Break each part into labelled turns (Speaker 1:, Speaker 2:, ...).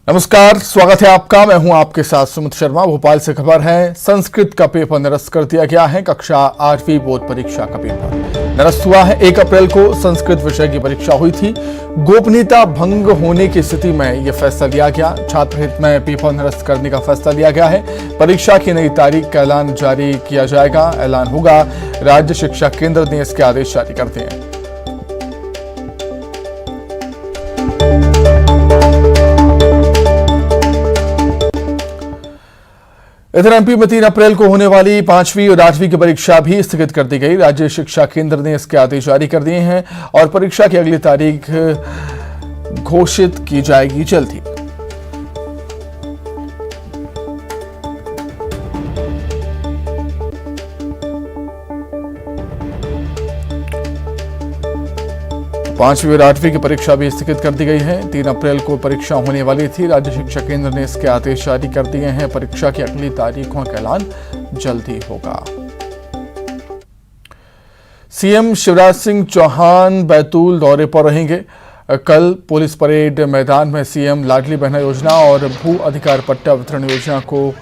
Speaker 1: नमस्कार, स्वागत है आपका। मैं हूं आपके साथ सुमित शर्मा। भोपाल से खबर है। संस्कृत का पेपर निरस्त कर दिया गया है। कक्षा 8वीं बोर्ड परीक्षा का पेपर निरस्त हुआ है। 1 अप्रैल को संस्कृत विषय की परीक्षा हुई थी। गोपनीयता भंग होने की स्थिति में यह फैसला लिया गया। छात्र हित में पेपर निरस्त करने का फैसला लिया गया है। परीक्षा की नई तारीख का ऐलान जारी किया जाएगा। ऐलान होगा। राज्य शिक्षा केंद्र ने इसके आदेश जारी कर दिए हैं। इधर एमपी में 3 अप्रैल को होने वाली 5वीं और 8वीं की परीक्षा भी स्थगित कर दी गई। राज्य शिक्षा केंद्र ने इसके आदेश जारी कर दिए हैं और परीक्षा की अगली तारीख घोषित की जाएगी जल्द ही। पांचवी और 8वीं की परीक्षा भी स्थगित कर दी गई है। 3 अप्रैल को परीक्षा होने वाली थी। राज्य शिक्षा केंद्र ने इसके आदेश जारी कर दिए हैं। परीक्षा की अगली तारीखों का ऐलान जल्द ही होगा। सीएम शिवराज सिंह चौहान बैतूल दौरे पर रहेंगे। कल पुलिस परेड मैदान में सीएम लाडली बहना योजना और भू अधिकार पट्टा वितरण योजना को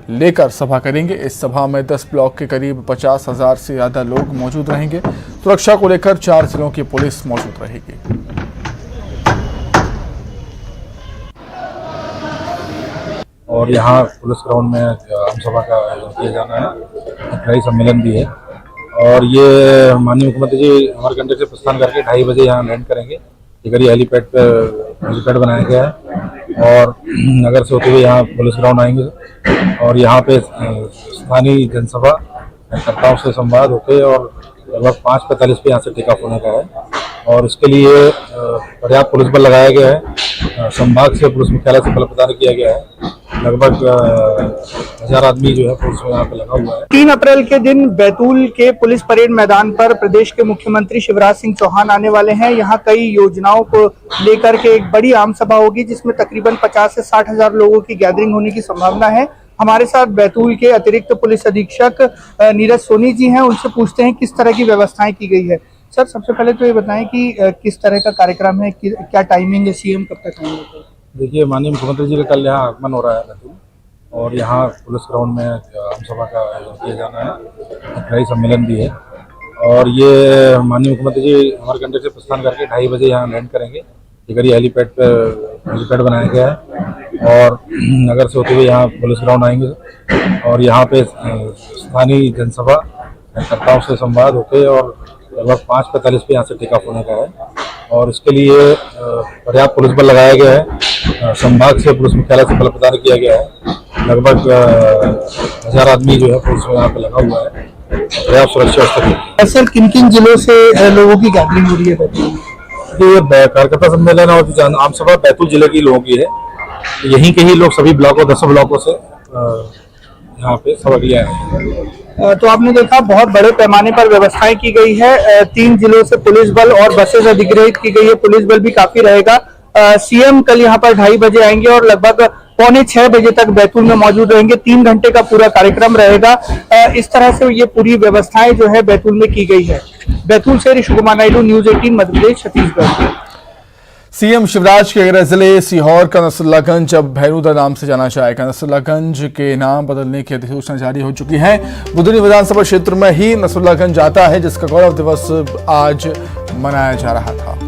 Speaker 1: लेकर सभा करेंगे। इस सभा में 10 ब्लॉक के करीब 50,000 से ज्यादा लोग मौजूद रहेंगे। सुरक्षा को लेकर 4 जिलों की पुलिस मौजूद रहेगी।
Speaker 2: और यहाँ पुलिस ग्राउंड में आम सभा का आयोजन किया जाना है। खिलाड़ी सम्मेलन भी है और ये माननीय मुख्यमंत्री जी अमरकंटक से प्रस्थान करके 2:30 बजे यहाँ लैंड करेंगे। टिकरी हेलीपैड बनाया गया है और नगर से होते हुए यहाँ पुलिस ग्राउंड आएंगे और यहाँ पे स्थानीय जनसभा कार्यकर्ताओं से संवाद होते और लगभग 5:45 पे यहाँ से टेक ऑफ होने का है और इसके लिए पर्याप्त पुलिस बल लगाया गया है। संभाग से पुलिस मुख्यालय से बल प्रदान किया गया है। लगभग 1000 आदमी जो है पुलिस में यहाँ पे लगा हुआ है।
Speaker 3: 3 अप्रैल के दिन बैतूल के पुलिस परेड मैदान पर प्रदेश के मुख्यमंत्री शिवराज सिंह चौहान आने वाले हैं। यहाँ कई योजनाओं को लेकर के एक बड़ी आम सभा होगी जिसमें तकरीबन 50 से 60 हजार लोगों की गैदरिंग होने की संभावना है। हमारे साथ बैतूल के अतिरिक्त पुलिस अधीक्षक नीरज सोनी जी हैं। उनसे पूछते हैं किस तरह की व्यवस्थाएं की गई है। सर, सबसे पहले तो ये बताएं कि किस तरह का कार्यक्रम है, क्या टाइमिंग है, सीएम कब तक आएंगे?
Speaker 2: देखिए, माननीय मुख्यमंत्री जी का कल यहाँ आगमन हो रहा है बैतूल और यहाँ पुलिस ग्राउंड में आम सभा का आयोजन किया जाना है। खिलाड़ी सम्मेलन भी है और ये माननीय मुख्यमंत्री जी अमरकंटक से प्रस्थान करके 2:30 बजे यहाँ लैंड करेंगे। टिकरी हेलीपैड बनाया गया है और नगर से होते हुए यहाँ पुलिस ग्राउंड आएंगे और यहाँ पे स्थानीय जनसभा कार्यकर्ताओं से संवाद होते और लगभग 5:45 पे यहाँ से टेक ऑफ होने का है और इसके लिए पर्याप्त पुलिस बल लगाया गया है। संभाग से पुलिस मुख्यालय से बल प्रदान किया गया है। लगभग 1000 आदमी जो है पुलिस में यहाँ पे लगा हुआ है। पर्याप्त सुरक्षा व्यवस्था।
Speaker 3: सर, किन किन जिलों से लोगों की गैदरिंग हो रही है बैतूल में?
Speaker 2: ये कार्यकर्ता सम्मेलन और आम सभा बैतूल जिले के लोगों की है। यहीं के ही लोग सभी ब्लॉकों 10 ब्लॉकों से यहाँ पे सभा लिया है।
Speaker 3: तो आपने देखा बहुत बड़े पैमाने पर व्यवस्थाएं की गई है। 3 जिलों से पुलिस बल और बसेस अधिग्रहित की गई है। पुलिस बल भी काफी रहेगा। सीएम कल यहाँ पर 2:30 बजे आएंगे और लगभग 5:45 बजे तक बैतूल में मौजूद रहेंगे। 3 घंटे का पूरा कार्यक्रम रहेगा। इस तरह से ये पूरी व्यवस्थाएं जो है बैतूल में की गई है। बैतूल से ऋषि कुमार नायडू, न्यूज 18 मध्य प्रदेश, छत्तीसगढ़।
Speaker 1: सीएम शिवराज के गृह जिले सीहोर का नसरुल्लागंज अब भैरूदा नाम से जाना जाएगा। नसरुल्लागंज के नाम बदलने की अधिसूचना जारी हो चुकी है। बुधनी विधानसभा क्षेत्र में ही नसरुल्लागंज आता है, जिसका गौरव दिवस आज मनाया जा रहा था।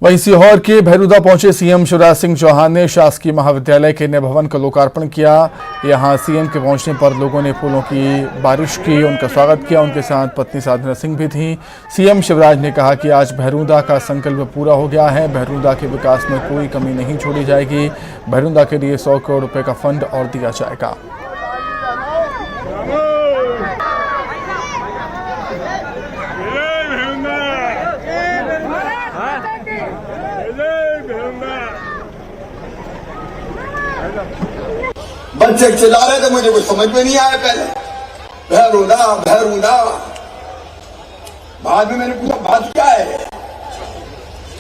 Speaker 1: वहीं सीहोर के भैरूदा पहुंचे सीएम शिवराज सिंह चौहान ने शासकीय महाविद्यालय के नए भवन का लोकार्पण किया। यहां सीएम के पहुंचने पर लोगों ने फूलों की बारिश की, उनका स्वागत किया। उनके साथ पत्नी साधना सिंह भी थीं। सीएम शिवराज ने कहा कि आज भैरूदा का संकल्प पूरा हो गया है। भैरूदा के विकास में कोई कमी नहीं छोड़ी जाएगी। भैरूदा के लिए 100 करोड़ रुपए का फंड और दिया जाएगा।
Speaker 4: बच्चे चिल्ला रहे थे, मुझे कुछ समझ में नहीं आया पहले। भैरूदा भैरूदा, बाद में मैंने पूछा बात क्या है।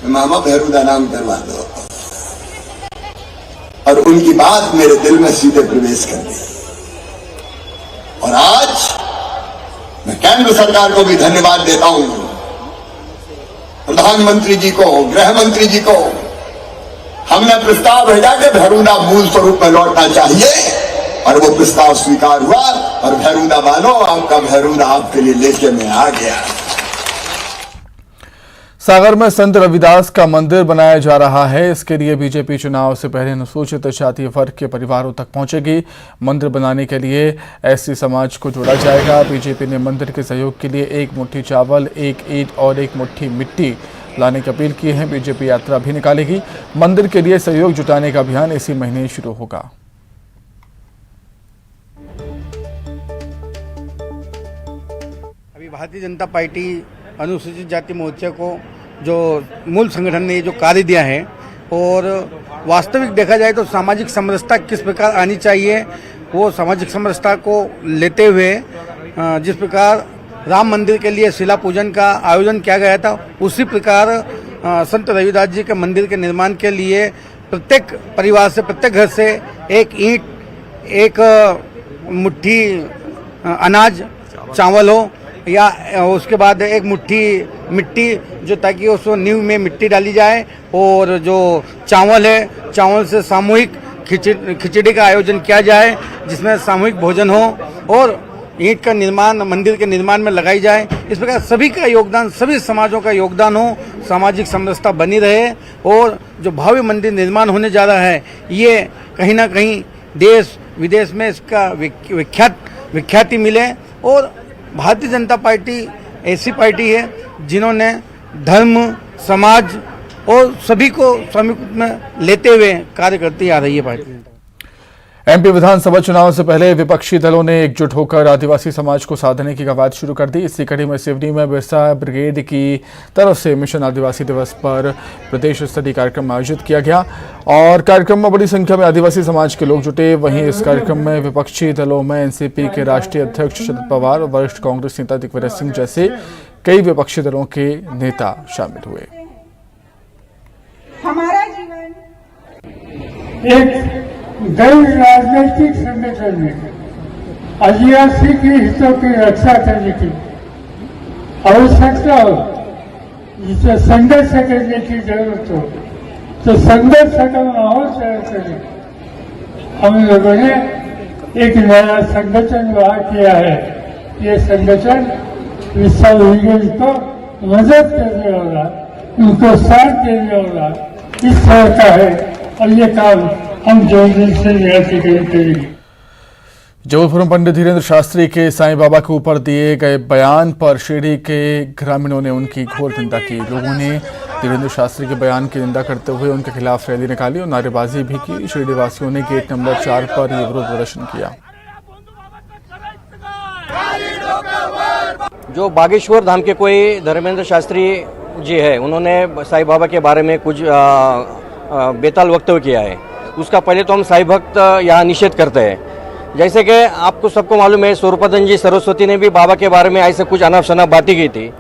Speaker 4: मामा भैरूदा नाम करवा दो और उनकी बात मेरे दिल में सीधे प्रवेश कर गई। और आज मैं केंद्र सरकार को भी धन्यवाद देता हूं, प्रधानमंत्री जी को, गृह मंत्री जी को। हमने प्रस्ताव भेजा कि भैरूना मूल स्वरूप में लौटना चाहिए और वो प्रस्ताव स्वीकार हुआ और भैरूना वालों, आपका भैरूना आपके लिए लेके में आ गया।
Speaker 1: सागर में संत रविदास का मंदिर बनाया जा रहा है। इसके लिए बीजेपी चुनाव से पहले अनुसूचित जाति वर्ग के परिवारों तक पहुंचेगी। मंदिर बनाने के लिए एससी समाज को जोड़ा जाएगा। बीजेपी ने मंदिर के सहयोग के लिए 1 मुट्ठी चावल, 1 ईंट और 1 मुट्ठी मिट्टी लाने की अपील की है। बीजेपी यात्रा भी निकालेगी। मंदिर के लिए सहयोग जुटाने का अभियान इसी महीने शुरू होगा।
Speaker 3: अभी भारतीय जनता पार्टी अनुसूचित जाति मोर्चा को जो मूल संगठन ने जो कार्य दिया है, और वास्तविक देखा जाए तो सामाजिक समरसता किस प्रकार आनी चाहिए, वो सामाजिक समरसता को लेते हुए जिस प्रकार राम मंदिर के लिए शिला पूजन का आयोजन किया गया था, उसी प्रकार संत रविदास जी के मंदिर के निर्माण के लिए प्रत्येक परिवार से, प्रत्येक घर से 1 ईंट, 1 मुट्ठी अनाज चावल हो, या उसके बाद 1 मुट्ठी मिट्टी, जो ताकि उसको नींव में मिट्टी डाली जाए, और जो चावल है, चावल से सामूहिक खिचड़ी का आयोजन किया जाए जिसमें सामूहिक भोजन हो, और ईंट का निर्माण मंदिर के निर्माण में लगाई जाए। इस प्रकार सभी का योगदान, सभी समाजों का योगदान हो, सामाजिक समरसता बनी रहे, और जो भव्य मंदिर निर्माण होने जा रहा है, ये कहीं ना कहीं देश विदेश में इसका विख्याति मिले। और भारतीय जनता पार्टी ऐसी पार्टी है जिन्होंने धर्म, समाज और सभी को स्वामित्व में लेते हुए कार्य करती आ रही है भारतीय जनता।
Speaker 1: एमपी विधानसभा चुनाव से पहले विपक्षी दलों ने एकजुट होकर आदिवासी समाज को साधने की कवायद शुरू कर दी। इसी कड़ी में सिवनी में बिरसा ब्रिगेड की तरफ से मिशन आदिवासी दिवस पर प्रदेश स्तरीय कार्यक्रम आयोजित किया गया और कार्यक्रम में बड़ी संख्या में आदिवासी समाज के लोग जुटे। वहीं इस कार्यक्रम में विपक्षी दलों में एनसीपी के राष्ट्रीय अध्यक्ष शरद पवार, वरिष्ठ कांग्रेस नेता दिग्विजय सिंह जैसे कई विपक्षी दलों के नेता शामिल हुए।
Speaker 5: हमारा जीवन
Speaker 6: एक गैर राजनीतिक संगठन में आदिवासी के हितों की रक्षा करने की आवश्यकता हो, जिसे संघर्ष करने की जरूरत हो, तो संघर्ष का माहौल तैयार करें। हम लोगों ने एक नया संगठन वहाँ किया है। ये संगठन विश्वविद्यालय को मदद करने वाला, उनको साथ देने वाला इस तरह का है, और ये काम हम जल्दी से करेंगे।
Speaker 1: जबलपुर में पंडित धीरेन्द्र शास्त्री के साईं बाबा के ऊपर दिए गए बयान पर शिरडी के ग्रामीणों ने उनकी घोर निंदा की। लोगों ने धीरेन्द्र शास्त्री के बयान की निंदा करते हुए उनके खिलाफ रैली निकाली और नारेबाजी भी की। शिरडी वासियों ने गेट नंबर 4 पर ये विरोध प्रदर्शन किया।
Speaker 7: जो बागेश्वर धाम के कोई धर्मेंद्र शास्त्री जी है, उन्होंने साईं बाबा के बारे में कुछ बेताल वक्तव्य किया है, उसका पहले तो हम साईं भक्त यहाँ निषेध करते हैं। जैसे कि आपको सबको मालूम है, स्वरूपानंद जी सरस्वती ने भी बाबा के बारे में ऐसे कुछ अनाप शनाप बातें की थी,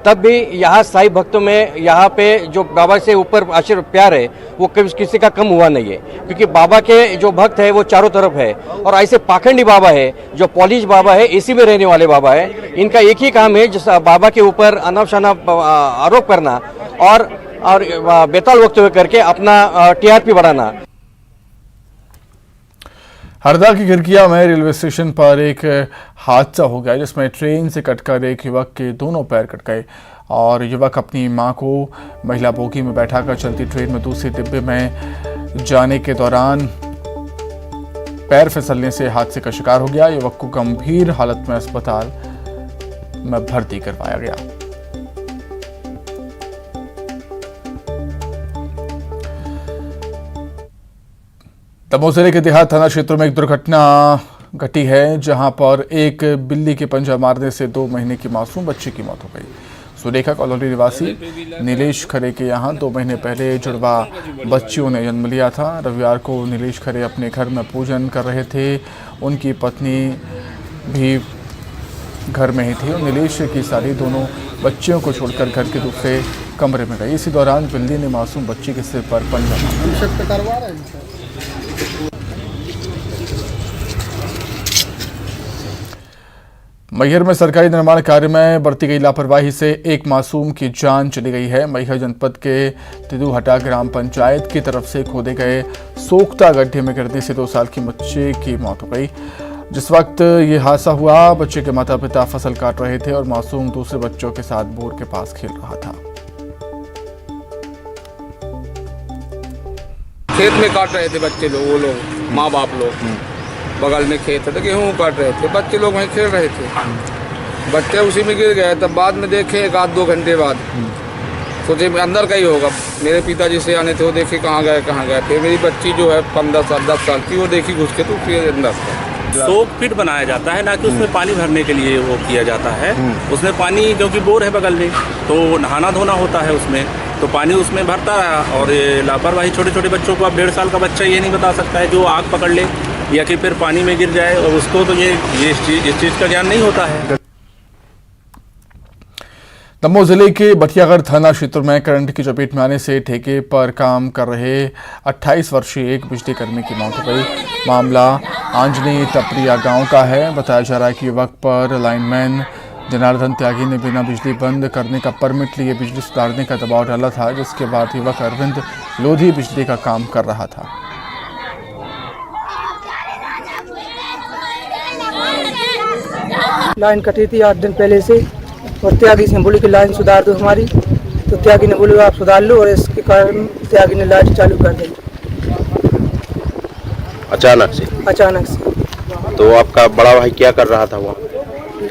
Speaker 7: तब भी यहाँ साईं भक्तों में यहाँ पे जो बाबा से ऊपर आशीर्वाद प्यार है वो कभी किसी का कम हुआ नहीं है, क्योंकि बाबा के जो भक्त है वो चारों तरफ है। और ऐसे पाखंडी बाबा है, जो पॉलिश बाबा है, एसी में रहने वाले बाबा है, इनका एक ही काम है जिस बाबा के ऊपर अनाप शनाप आरोप करना और बेताल वक्तव्य करके अपना टीआरपी बढ़ाना।
Speaker 1: हरदा की खिड़किया में रेलवे स्टेशन पर एक हादसा हो गया जिसमें ट्रेन से कटकर एक युवक के दोनों पैर कट गए और युवक अपनी मां को महिला बोगी में बैठाकर चलती ट्रेन में दूसरे डिब्बे में जाने के दौरान पैर फिसलने से हादसे का शिकार हो गया। युवक को गंभीर हालत में अस्पताल में भर्ती करवाया गया। दमोह जिले के देहात थाना क्षेत्र में एक दुर्घटना घटी है जहां पर एक बिल्ली के पंजा मारने से 2 महीने की मासूम बच्ची की मौत हो गई। सुरेखा कॉलोनी निवासी नीलेश खरे के यहां 2 महीने पहले जुड़वा बच्चियों ने जन्म लिया था। रविवार को नीलेश खरे अपने घर में पूजन कर रहे थे। उनकी पत्नी भी घर में ही थी और नीलेश की साली दोनों बच्चियों को छोड़कर घर के दूसरे कमरे में गई। इसी दौरान बिल्ली ने मासूम बच्ची के सिर पर पंजा मारा। मैहर में सरकारी निर्माण कार्य में बरती गई लापरवाही से एक मासूम की जान चली गई है। मैहर जनपद के तिदुहटा ग्राम पंचायत की तरफ से खोदे गए सोख्ता गड्ढे में गिरने से 2 साल की बच्चे की मौत हो गई। जिस वक्त ये हादसा हुआ, बच्चे के माता पिता फसल काट रहे थे और मासूम दूसरे बच्चों के साथ बोर के पास खेल रहा था।
Speaker 5: खेत में काट रहे थे बच्चे लोग, वो लोग माँ बाप लोग, बगल में खेत है तो गेहूँ काट रहे थे, बच्चे लोग वहीं खेल रहे थे, बच्चे उसी में गिर गए। तब बाद में देखे 1-2 घंटे बाद, सोचे अंदर का ही होगा। मेरे पिताजी से आने थे, वो देखे कहाँ गए। फिर मेरी बच्ची जो है 10 साल की, वो देखी घुस के, तो फिर अंदर
Speaker 8: सोक पिट बनाया जाता है, ना कि उसमें पानी भरने के लिए वो किया जाता है। उसमें पानी, क्योंकि बोर है बगल में, तो नहाना धोना होता है उसमें, तो पानी उसमें भरता रहा। और ये लापरवाही छोटे छोटे बच्चों को, अब 1.5 साल का बच्चा ये नहीं बता सकता है जो आग पकड़ ले या कि फिर पानी में गिर जाए, और उसको तो ये इस चीज़ का ज्ञान नहीं होता है।
Speaker 1: दमोह जिले के बटियागढ़ थाना क्षेत्र में करंट की चपेट में आने से ठेके पर काम कर रहे 28 वर्षीय एक बिजली कर्मी की मौत हो गई। मामला आंजनी टपरिया गांव का है। बताया जा रहा है कि युवक पर लाइनमैन जनार्दन त्यागी ने बिना बिजली बंद करने का परमिट लिए बिजली सुधारने का दबाव डाला था, जिसके बाद युवक अरविंद लोधी बिजली का काम कर रहा था।
Speaker 9: लाइन कटी थी 8 दिन पहले से, और त्यागी से बोली कि लाइन सुधार दो हमारी, तो त्यागी ने बोली आप सुधार लो, और इसके कारण त्यागी ने लाइट चालू कर दी
Speaker 8: अचानक से।
Speaker 9: तो
Speaker 8: आपका बड़ा भाई क्या कर रहा था वहाँ?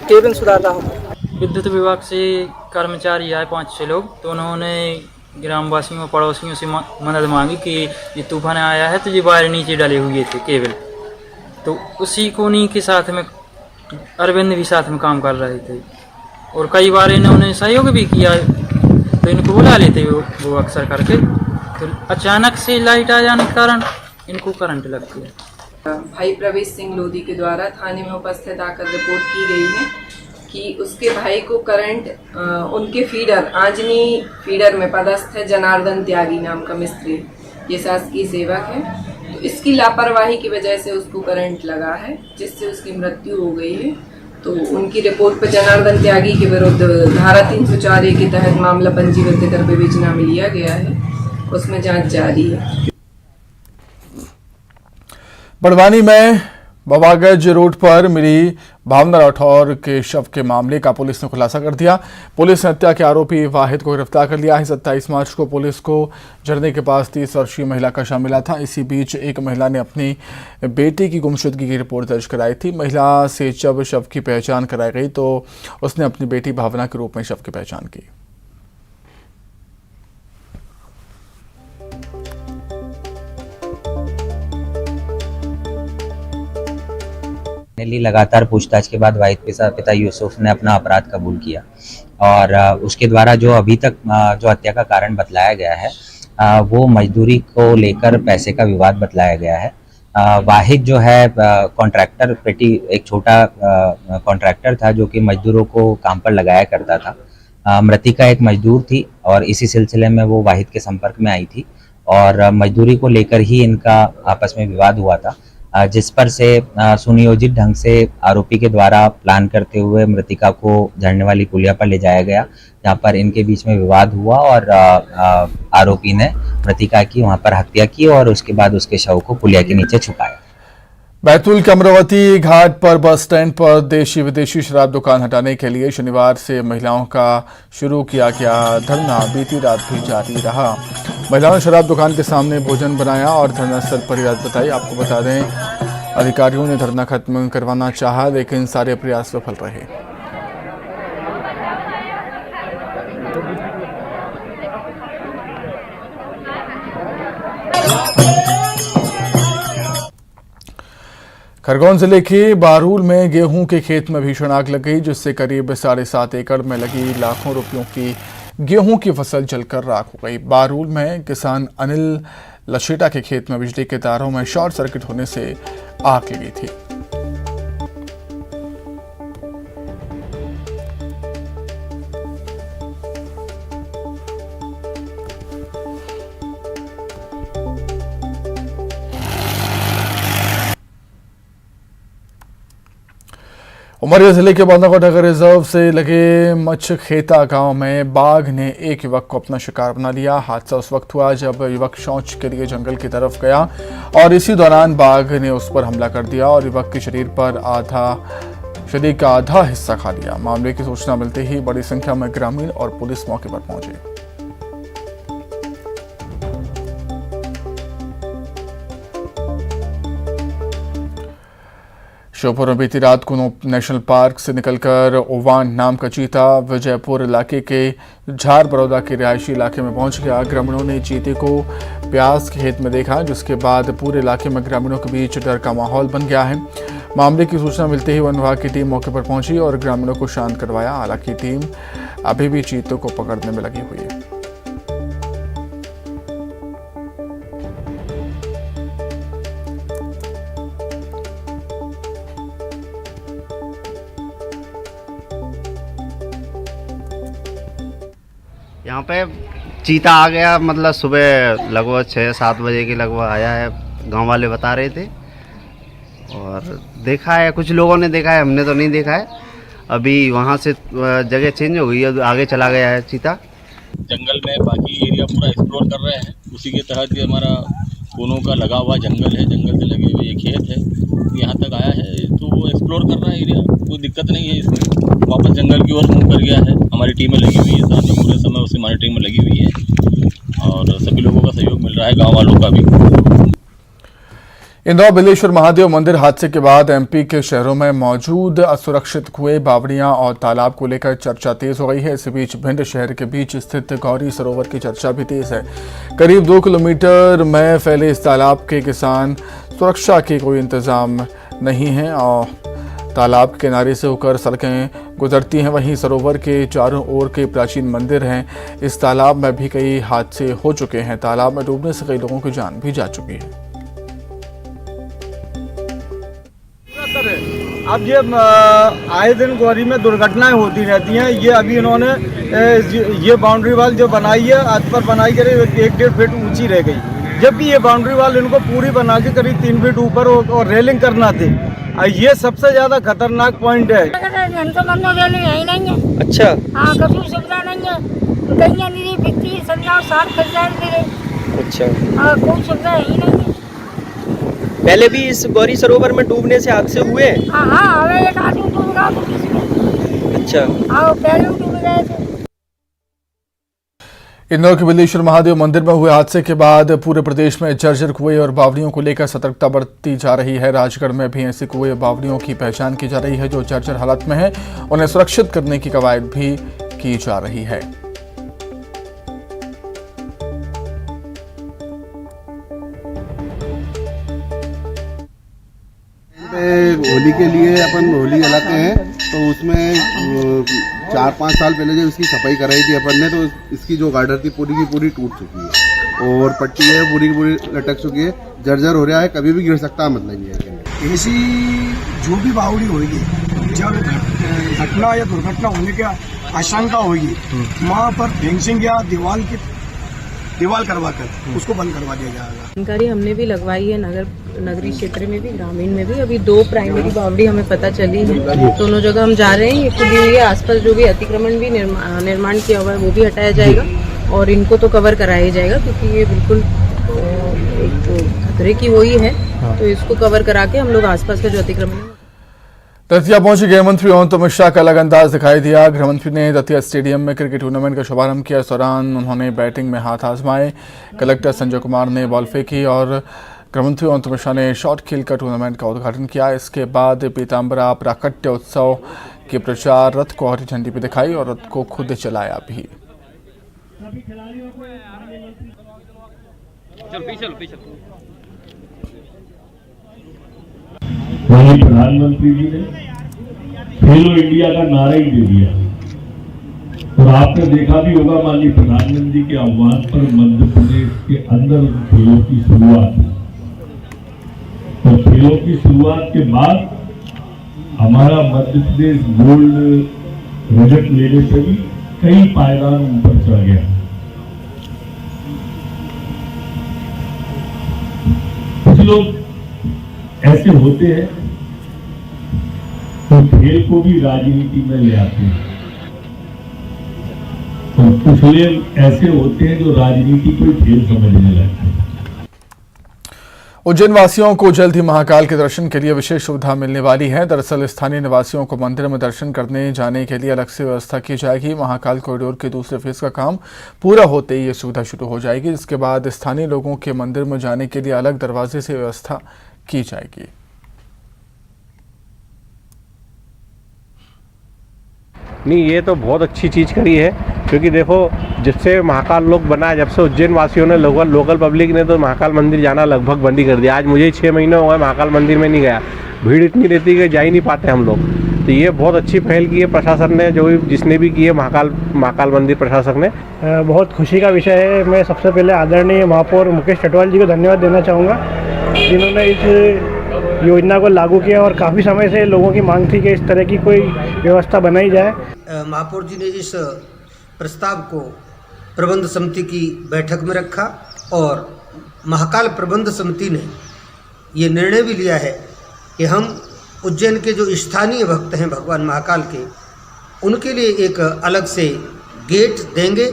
Speaker 9: केबिल सुधार रहा था।
Speaker 10: विद्युत विभाग से कर्मचारी आए 5-6 लोग, तो उन्होंने ग्रामवासियों पड़ोसियों से मदद मांगी कि ये तूफान आया है तो ये वायर नीचे डले हुए थे केबल, तो उसी को उन्हीं के साथ में अरविंद भी साथ में काम कर रहे थे, और कई बार इन्होंने सहयोग भी किया, तो इनको बुला लेते वो अक्सर करके। तो अचानक से लाइट आ जाने के कारण इनको करंट लग गया।
Speaker 11: भाई प्रवेश सिंह लोधी के द्वारा थाने में उपस्थित आकर रिपोर्ट की गई है कि उसके भाई को करंट उनके फीडर आंजनी फीडर में पदस्थ है जनार्दन त्यागी नाम का मिस्त्री, ये शासकीय सेवक है, तो इसकी लापरवाही की वजह से उसको करंट लगा है, जिससे उसकी मृत्यु हो गई है। तो उनकी रिपोर्ट पर जनार्दन त्यागी के विरुद्ध धारा 304A के तहत मामला पंजीबद्ध कर विवेचना में लिया गया है, उसमें जांच जारी है।
Speaker 1: बड़वानी में बवागज रोड पर मिली भावना राठौर के शव के मामले का पुलिस ने खुलासा कर दिया। पुलिस ने हत्या के आरोपी वाहिद को गिरफ्तार कर लिया है। 27 मार्च को पुलिस को झरने के पास 30 वर्षीय महिला का शव मिला था। इसी बीच एक महिला ने अपनी बेटी की गुमशुदगी की रिपोर्ट दर्ज कराई थी। महिला से जब शव की पहचान कराई गई तो उसने अपनी बेटी भावना के रूप में शव की पहचान की।
Speaker 12: लगातार पूछताछ के बाद वाहिद पिता यूसुफ ने अपना अपराध कबूल किया, और उसके द्वारा जो अभी तक जो हत्या का कारण बतलाया गया है वो मजदूरी को लेकर पैसे का विवाद बतलाया गया है। वाहिद जो है कॉन्ट्रैक्टर, एक छोटा कॉन्ट्रैक्टर था जो कि मजदूरों को काम पर लगाया करता था। मृतिका एक मजदूर थी और इसी सिलसिले में वो वाहिद के संपर्क में आई थी, और मजदूरी को लेकर ही इनका आपस में विवाद हुआ था, जिस पर से सुनियोजित ढंग से आरोपी के द्वारा प्लान करते हुए मृतिका को झरने वाली पुलिया पर ले जाया गया, जहां पर इनके बीच में विवाद हुआ और आरोपी ने मृतिका की वहां पर हत्या की और उसके बाद उसके शव को पुलिया के नीचे छुपाया।
Speaker 1: बैतूल के अमरावती घाट पर बस स्टैंड पर देशी विदेशी शराब दुकान हटाने के लिए शनिवार से महिलाओं का शुरू किया गया धरना बीती रात भी जारी रहा। महिलाओं ने शराब दुकान के सामने भोजन बनाया और धरना स्थल पर ही रात बताई। आपको बता दें, अधिकारियों ने धरना खत्म करवाना चाहा, लेकिन सारे प्रयास विफल रहे। खरगोन जिले के बारूल में गेहूं के खेत में भीषण आग लग गई, जिससे करीब 7.5 एकड़ में लगी लाखों रुपयों की गेहूं की फसल जलकर राख हो गई। बारूल में किसान अनिल लशेटा के खेत में बिजली के तारों में शॉर्ट सर्किट होने से आग लगी थी। उमरिया जिले के बांदाकोट नगर रिजर्व से लगे मच्छखेता गांव में बाघ ने एक युवक को अपना शिकार बना लिया। हादसा उस वक्त हुआ जब युवक शौच के लिए जंगल की तरफ गया और इसी दौरान बाघ ने उस पर हमला कर दिया और युवक के शरीर का आधा हिस्सा खा लिया। मामले की सूचना मिलते ही बड़ी संख्या में ग्रामीण और पुलिस मौके पर पहुंचे। श्योपुर में बीती रात को नेशनल पार्क से निकलकर ओवान नाम का चीता विजयपुर इलाके के झार बड़ौदा के रिहायशी इलाके में पहुंच गया। ग्रामीणों ने चीते को प्याज के खेत में देखा, जिसके बाद पूरे इलाके में ग्रामीणों के बीच डर का माहौल बन गया है। मामले की सूचना मिलते ही वन विभाग की टीम मौके पर पहुंची और ग्रामीणों को शांत करवाया। हालांकि टीम अभी भी चीतों को पकड़ने में लगी हुई है।
Speaker 13: यहाँ पे चीता आ गया, मतलब सुबह लगभग 6-7 बजे के लगभग आया है, गांव वाले बता रहे थे और देखा है, कुछ लोगों ने देखा है, हमने तो नहीं देखा है। अभी वहाँ से जगह चेंज हो गई है, आगे चला गया है चीता।
Speaker 14: जंगल में बाकी एरिया पूरा एक्सप्लोर कर रहे हैं, उसी के तहत ये हमारा कोनों का लगा हुआ जंगल है, जंगल से लगे हुए ये खेत है, यहाँ तक आया है तो वो एक्सप्लोर कर रहा है एरिया, कोई दिक्कत नहीं है इसमें। वापस जंगल की ओर मूव कर गया है। हमारी टीमें लगी हुई है, साथ में पूरे समय उससे हमारी टीमें लगी हुई है और सभी लोगों का सहयोग मिल रहा है, गाँव वालों का भी।
Speaker 1: इंदौर बिलेश्वर महादेव मंदिर हादसे के बाद एमपी के शहरों में मौजूद असुरक्षित कुएं, बावड़ियां और तालाब को लेकर चर्चा तेज हो गई है। इसी बीच भिंड शहर के बीच स्थित गौरी सरोवर की चर्चा भी तेज है। करीब 2 किलोमीटर में फैले इस तालाब के किसान सुरक्षा के कोई इंतजाम नहीं है और तालाब के किनारे से होकर सड़कें गुजरती हैं। वहीं सरोवर के चारों ओर के प्राचीन मंदिर हैं। इस तालाब में भी कई हादसे हो चुके हैं। तालाब में डूबने से कई लोगों की जान भी जा चुकी है।
Speaker 15: अब ये आए दिन गौरी में दुर्घटनाएं होती रहती हैं। ये अभी इन्होंने ये बाउंड्री वाल जो बनाई है, आज पर बनाई करीब 1-1.5 फीट ऊंची रह गई, जबकि ये बाउंड्री वाल इनको पूरी बना के करीब 3 फीट ऊपर और रेलिंग करना थे। ये सबसे ज्यादा खतरनाक पॉइंट है।
Speaker 16: अच्छा,
Speaker 17: हाँ, कभी सुविधा नहीं है,
Speaker 16: अच्छा,
Speaker 17: कोई सुविधा ही नहीं है।
Speaker 16: पहले भी इस गौरी सरोवर में डूबने से हादसे हुए?
Speaker 17: हाँ, एक आदमी डूब गया तो किसमें?
Speaker 16: अच्छा,
Speaker 17: हाँ, पहले डूब गए थे।
Speaker 1: इंदौर के बिलेश्वर महादेव मंदिर में हुए हादसे के बाद पूरे प्रदेश में जर्जर कुएं और बावड़ियों को लेकर सतर्कता बढ़ती जा रही है। राजगढ़ में भी ऐसे कुएं और बावड़ियों की पहचान की जा रही है जो जर्जर हालत में है। उन्हें सुरक्षित करने की कवायद भी की जा रही है।
Speaker 18: होली के लिए अपन होली जलाते हैं, तो उसमें 4-5 साल पहले जब इसकी सफाई कराई थी अपन ने, तो इसकी जो गार्डर थी पूरी की पूरी टूट चुकी है और पट्टी है पूरी की पूरी लटक चुकी है, जर्जर हो रहा है, कभी भी गिर सकता है, मतलब ये है।
Speaker 19: ऐसी जो भी बावड़ी होगी, जब घटना या दुर्घटना होने की आशंका होगी, वहाँ पर फेंसिंग या दीवार करवाकर उसको बंद करवा दिया जाएगा।
Speaker 20: जानकारी हमने भी लगवाई है, नगरीय क्षेत्र में भी, ग्रामीण में भी। अभी 2 प्राइमरी बाउंड्री हमें पता चली है, दोनों जगह हम जा रहे हैं। खुद आसपास जो भी अतिक्रमण भी निर्माण किया हुआ है वो भी हटाया जाएगा और इनको तो कवर कराया जाएगा, क्योंकि ये बिल्कुल एक खतरे की वही है, तो इसको कवर करा के हम लोग आसपास का जो अतिक्रमण।
Speaker 1: दतिया पहुंचे गृह मंत्री अनंत मिश्रा का अलग अंदाज दिखाई दिया। गृह मंत्री ने दतिया स्टेडियम में क्रिकेट टूर्नामेंट का शुभारंभ किया। इस दौरान उन्होंने बैटिंग में हाथ आजमाए। कलेक्टर संजय कुमार ने बॉल फेंकी और गृह मंत्री अनंत मिश्रा ने शॉट खेलकर टूर्नामेंट का उद्घाटन किया। इसके बाद पीताम्बरा प्राकट्य उत्सव के प्रचार रथ को हरी झंडी भी दिखाई और रथ को खुद चलाया भी।
Speaker 6: वहीं प्रधानमंत्री जी ने खेलो इंडिया का नारा ही दे दिया और आपने देखा भी होगा, माननीय प्रधानमंत्री जी के आह्वान पर मध्य प्रदेश के अंदर खेलों की शुरुआत, तो खेलों की शुरुआत के बाद हमारा मध्य प्रदेश गोल्ड मेडल लेने से भी कई पायदान ऊपर चढ़ गया। कुछ लोग ऐसे होते हैं तो खेल को भी राजनीति में ले आते हैं। तो कुछ लोग ऐसे होते हैं जो राजनीति को खेल समझने लगते हैं।
Speaker 1: उज्जैन वासियों को जल्द ही महाकाल के दर्शन के लिए विशेष सुविधा मिलने वाली है। दरअसल स्थानीय निवासियों को मंदिर में दर्शन करने जाने के लिए अलग से व्यवस्था की जाएगी। महाकाल कॉरिडोर के दूसरे फेज का काम पूरा होते ही ये सुविधा शुरू हो जाएगी, जिसके बाद स्थानीय लोगों के मंदिर में जाने के लिए अलग दरवाजे से व्यवस्था की जाएगी।
Speaker 21: नहीं, ये तो बहुत अच्छी चीज़ करी है, क्योंकि देखो जब से महाकाल लोक बना है, जब से उज्जैन वासियों ने लोकल पब्लिक ने तो महाकाल मंदिर जाना लगभग बंद ही कर दिया। आज मुझे 6 महीने हो गए महाकाल मंदिर में नहीं गया, भीड़ इतनी रहती है कि जा ही नहीं पाते हम लोग। तो ये बहुत अच्छी पहल की है प्रशासन ने, जो भी जिसने भी की है महाकाल मंदिर प्रशासन ने।
Speaker 22: बहुत खुशी का विषय है। मैं सबसे पहले आदरणीय महापौर मुकेश चटवाल जी को धन्यवाद देना चाहूँगा, जिन्होंने इस योजना को लागू किया और काफ़ी समय से लोगों की मांग थी कि इस तरह की कोई व्यवस्था बनाई जाए।
Speaker 23: महापौर जी ने इस प्रस्ताव को प्रबंध समिति की बैठक में रखा और महाकाल प्रबंध समिति ने ये निर्णय भी लिया है कि हम उज्जैन के जो स्थानीय भक्त हैं भगवान महाकाल के, उनके लिए एक अलग से गेट देंगे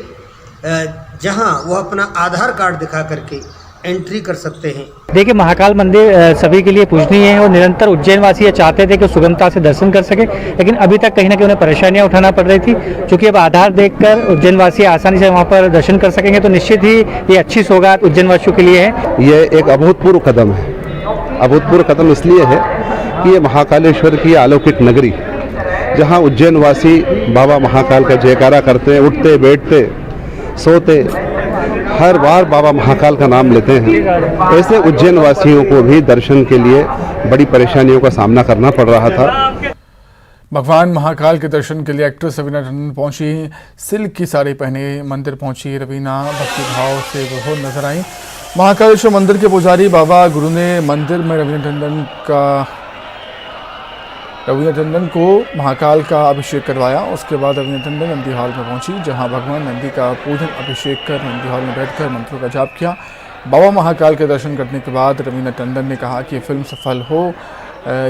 Speaker 23: जहां वो अपना आधार कार्ड दिखा करके एंट्री कर सकते हैं।
Speaker 24: देखिए, महाकाल मंदिर सभी के लिए पूजनीय है और निरंतर उज्जैन वासी ये चाहते थे कि सुगमता से दर्शन कर सके, लेकिन अभी तक कहीं ना कहीं उन्हें परेशानियां उठाना पड़ रही थी। क्योंकि अब आधार देखकर उज्जैन वासी आसानी से वहां पर दर्शन कर सकेंगे, तो निश्चित ही ये अच्छी सौगात उज्जैन वासियों के लिए है।
Speaker 18: ये एक अभूतपूर्व कदम है। अभूतपूर्व कदम इसलिए है कि ये महाकालेश्वर की अलौकिक नगरी, जहाँ उज्जैन वासी बाबा महाकाल का जयकारा करते हैं, उठते बैठते सोते हर बार बाबा महाकाल का नाम लेते हैं। ऐसे उज्जैन वासियों को भी दर्शन के लिए बड़ी परेशानियों का सामना करना पड़ रहा था।
Speaker 1: भगवान महाकाल के दर्शन के लिए एक्ट्रेस रवीना टंडन पहुंची। सिल्क की साड़ी पहने मंदिर पहुंची रवीना भक्तिभाव से विभोर नजर आई। महाकालेश्वर मंदिर के पुजारी बाबा गुरु ने मंदिर में रवीना टंडन को महाकाल का अभिषेक करवाया। उसके बाद रवीना टंडन नंदी हॉल में पहुंची, जहां भगवान नंदी का पूजन अभिषेक कर नंदी हॉल में बैठकर मंत्रों का जाप किया। बाबा महाकाल के दर्शन करने के बाद रवीना टंडन ने कहा कि फिल्म सफल हो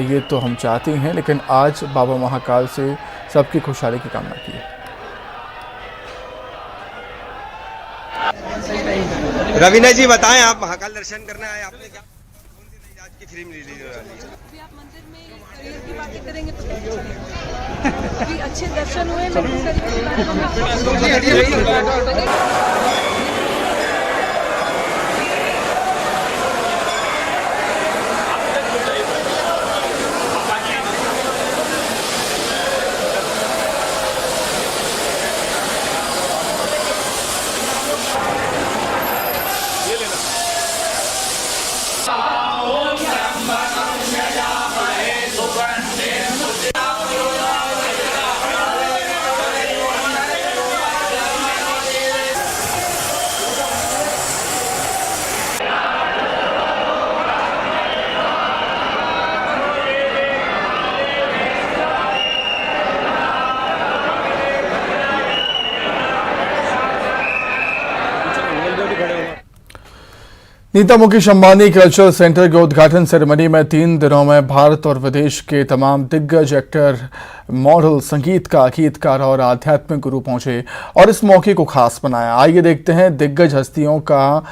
Speaker 1: ये तो हम चाहते हैं, लेकिन आज बाबा महाकाल से सबकी खुशहाली की कामना की।
Speaker 25: रवीना जी बताएं, आप महाकाल दर्शन करने आए, आपने क्या आज की फिल्म रिलीज हो रही है?
Speaker 17: की बातें करेंगे तो अभी अच्छे दर्शन हुए, मेरे
Speaker 1: नीता मुकेश अंबानी कल्चरल सेंटर के उद्घाटन सेरेमनी में 3 दिनों में भारत और विदेश के तमाम दिग्गज एक्टर, मॉडल, संगीतकार, गीतकार और आध्यात्मिक गुरु पहुंचे और इस मौके को खास बनाया। आइए देखते हैं दिग्गज हस्तियों का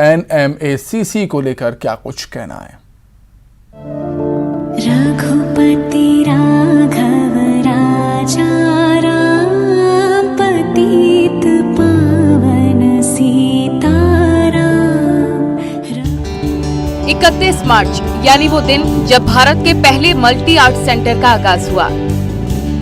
Speaker 1: NMACC को लेकर क्या कुछ कहना है।
Speaker 26: रघुपति राघव राजा राम पतित पावन सीता।
Speaker 27: 31 मार्च यानी वो दिन जब भारत के पहले मल्टी आर्ट सेंटर का आगाज हुआ।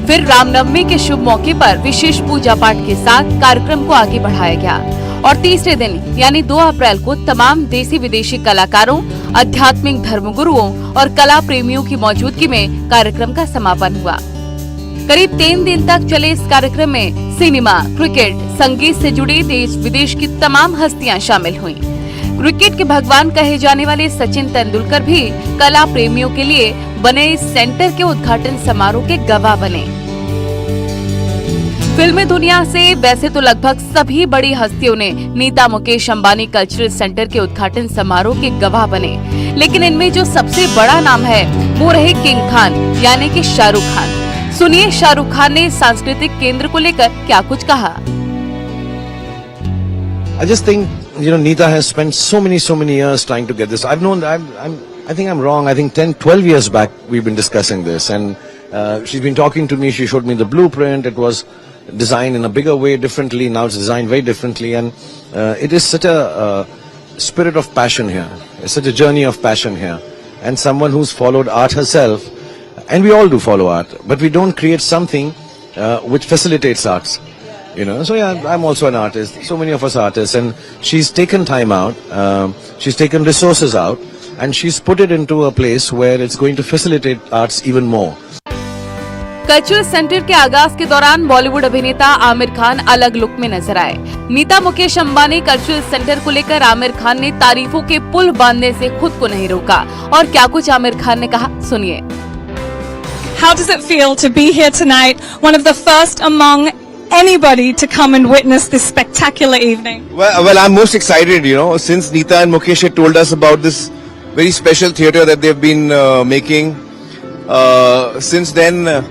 Speaker 27: फिर रामनवमी के शुभ मौके पर विशेष पूजा पाठ के साथ कार्यक्रम को आगे बढ़ाया गया और तीसरे दिन यानी 2 अप्रैल को तमाम देसी विदेशी कलाकारों, आध्यात्मिक धर्मगुरुओं और कला प्रेमियों की मौजूदगी में कार्यक्रम का समापन हुआ। करीब 3 दिन तक चले इस कार्यक्रम में सिनेमा, क्रिकेट, संगीत से जुड़ी देश विदेश की तमाम हस्तियां शामिल हुईं। क्रिकेट के भगवान कहे जाने वाले सचिन तेंदुलकर भी कला प्रेमियों के लिए बने इस सेंटर के उद्घाटन समारोह के गवाह बने। फिल्मी दुनिया से वैसे तो लगभग सभी बड़ी हस्तियों ने नीता मुकेश अंबानी कल्चरल सेंटर के उद्घाटन समारोह के गवाह बने, लेकिन इनमें जो सबसे बड़ा नाम है वो रहे किंग खान यानी कि शाहरुख खान। सुनिए शाहरुख खान ने सांस्कृतिक केंद्र को लेकर क्या कुछ कहा।
Speaker 2: I just think, Neeta has spent so many years trying to get this. I've known, I think I'm wrong. I think 10, 12 years back we've been discussing this, and she's been talking to me. She showed me the blueprint. It was designed in a bigger way, differently. Now it's designed very differently, and it is such a spirit of passion here. It's such a journey of passion here, and someone who's followed art herself, and we all do follow art, but we don't create something which facilitates arts. So yeah, I'm also an artist. So many of us are artists, and she's taken time out, she's taken resources out, and she's put it into a place where it's going to facilitate arts even more.
Speaker 27: Cultural centre के आगाज के दौरान बॉलीवुड अभिनेता आमिर खान अलग look में नजर आए। Nita Mukesh Ambani cultural centre को लेकर आमिर खान ने तारीफों के पुल बांधने से खुद को नहीं रोका, और क्या कुछ आमिर खान ने कहा सुनिए।
Speaker 3: How does it feel to be here tonight, one of the first among anybody to come and witness this spectacular evening?
Speaker 25: Well, I'm most excited, since Neeta and Mukesh had told us about this very special theatre that they've been making. Since then,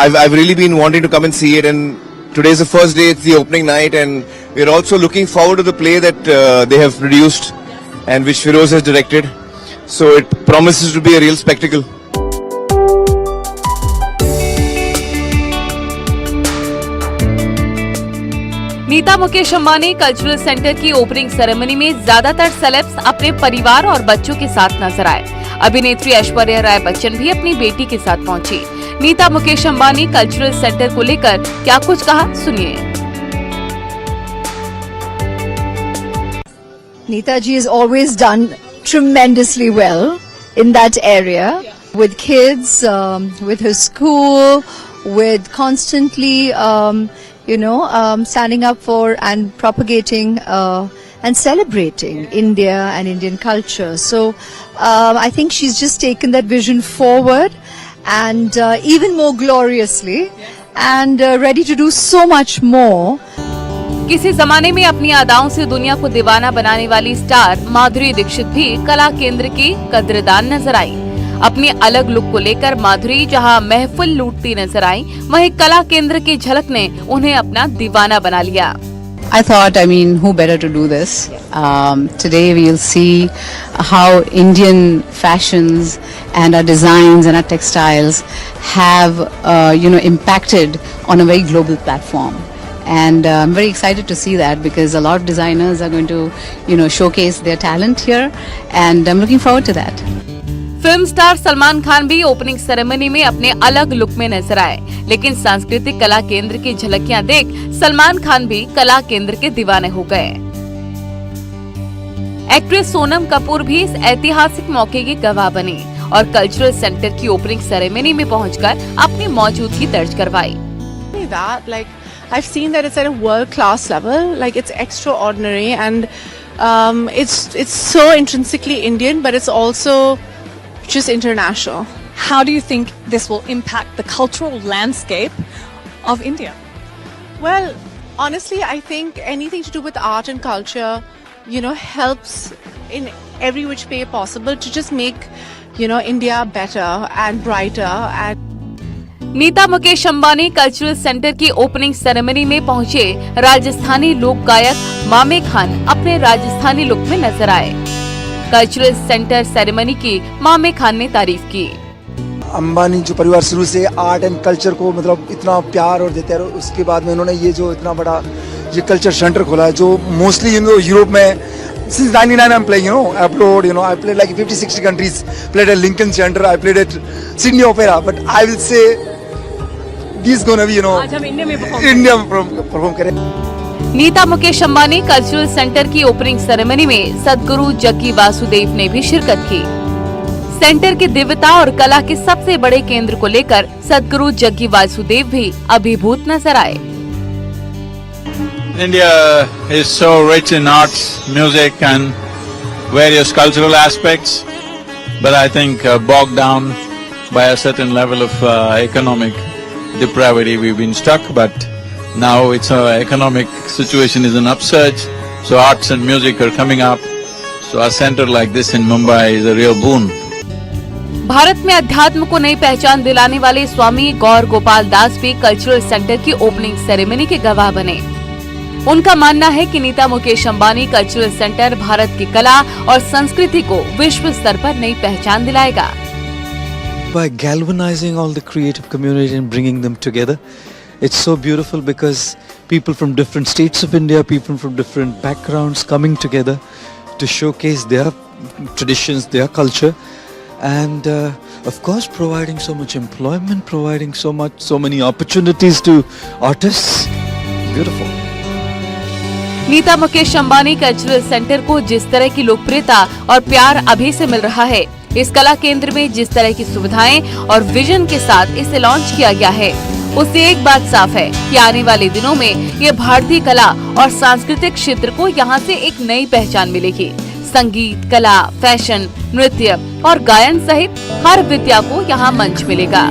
Speaker 25: I've really been wanting to come and see it, and today's the first day, it's the opening night, and we're also looking forward to the play that they have produced and which Feroz has directed. So it promises to be a real spectacle.
Speaker 27: Nita Mukesh Ambani cultural centre की opening ceremony में ज्यादातर celebs अपने परिवार और बच्चों के साथ नजर आए। अभिनेत्री ऐश्वर्या राय बच्चन भी अपनी बेटी के साथ पहुंची। नीता मुकेश अंबानी कल्चरल सेंटर को लेकर क्या कुछ कहा सुनिए।
Speaker 4: Neetaji has always done tremendously well in that area with kids, with her school, with constantly standing up for and propagating and celebrating India and Indian culture. So I think she's just taken that vision forward and even more gloriously and ready to do so much more.
Speaker 27: किसी जमाने में अपनी अदाओं से दुनिया को दीवाना बनाने वाली स्टार माधुरी दीक्षित भी कला केंद्र की कद्रदान नजर आई। अपनी अलग लुक को लेकर माधुरी जहां महफिल लूटती नजर आई, वहीं कला केंद्र की झलक ने उन्हें अपना दीवाना बना लिया।
Speaker 5: I thought, who better to do this? Today we'll see how Indian fashions and our designs and our textiles have, impacted on a very global platform. And I'm very excited to see that because a lot of designers are going to, showcase their talent here, and I'm looking forward to that.
Speaker 27: Film star Salman Khan भी opening ceremony में अपने अलग look में नजर आए, लेकिन सांस्कृतिक कला केंद्र की झलकियां देख सलमान खान भी कला केंद्र के दीवाने हो गए। एक्ट्रेस सोनम कपूर भी इस ऐतिहासिक मौके की गवाह बनी और कल्चरल सेंटर की ओपनिंग सेरेमनी में पहुंचकर अपनी मौजूदगी दर्ज करवाई।
Speaker 7: I've seen that it's at a world-class level, it's extraordinary, and it's so intrinsically Indian, but it's also just international.
Speaker 3: How do you think this will impact the cultural landscape of India?
Speaker 7: Well, honestly, I think anything to do with art and culture, helps in every which way possible to just make, India better and brighter. And
Speaker 27: Nita Mukesh Ambani cultural centre की opening ceremony में पहुंचे राजस्थानी लोक गायक मामे खान अपने Rajasthani look में नजर आए। कल्चरल सेंटर सेरेमनी की मामे खान ने तारीफ की।
Speaker 8: अंबानी जो परिवार शुरू से आर्ट एंड कल्चर को इतना प्यार और देते हैं, उसके बाद में उन्होंने ये जो इतना बड़ा ये कल्चर सेंटर खोला है, जो मोस्टली यूरोप में since 99 I'm playing, abroad, I played like 50-60 countries, played at Lincoln Center, I played at Sydney Opera, but I will say this is gonna be, India perform करें।
Speaker 27: Nita Mukesh Ambani cultural centre की opening ceremony में सदगुरु जग्गी वासुदेव ने भी शिरकत की। Centre की दिव्यता और कला के सबसे बड़े केंद्र को लेकर सदगुरु जग्गी वासुदेव भी अभिभूत नजर आए।
Speaker 9: India is so rich in arts, music and various cultural aspects, but I think bogged down by a certain level of economic depravity we've been stuck, but Now it's economic situation is an upsurge, so arts and music are coming up. So a center like this in Mumbai is a real boon.
Speaker 27: Bharat में अध्यात्म को नई पहचान दिलाने वाले स्वामी गौर गोपाल दास भी cultural centre की opening ceremony के गवाह बने। उनका मानना है कि नीता मुकेश अंबानी कल्चरल सेंटर भारत की कला और संस्कृति को विश्व स्तर पर नई पहचान दिलाएगा।
Speaker 10: By galvanizing all the creative community and bringing them together, it's so beautiful because people from different states of India, people from different backgrounds coming together to showcase their traditions, their culture, and of course providing so much employment, providing so many opportunities to artists. Beautiful.
Speaker 27: Nita Mukesh Ambani cultural centre को जिस तरह की लोकप्रियता और प्यार अभी से मिल रहा है, इस कला केंद्र में जिस तरह की सुविधाएं और विजन के साथ इसे लॉन्च किया गया है, उससे एक बात साफ है कि आने वाले दिनों में ये भारतीय कला और सांस्कृतिक क्षेत्र को यहाँ से एक नई पहचान मिलेगी। संगीत, कला, फैशन, नृत्य और गायन सहित हर विद्या को यहाँ मंच मिलेगा,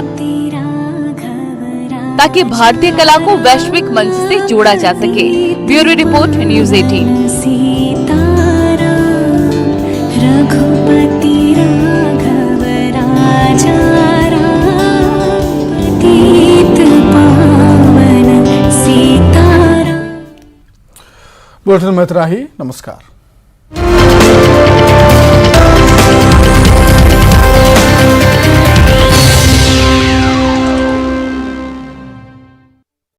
Speaker 27: ताकि भारतीय कला को वैश्विक मंच से जोड़ा जा सके। Bureau report, news 18।
Speaker 1: बुलेटिन में इतना ही। नमस्कार।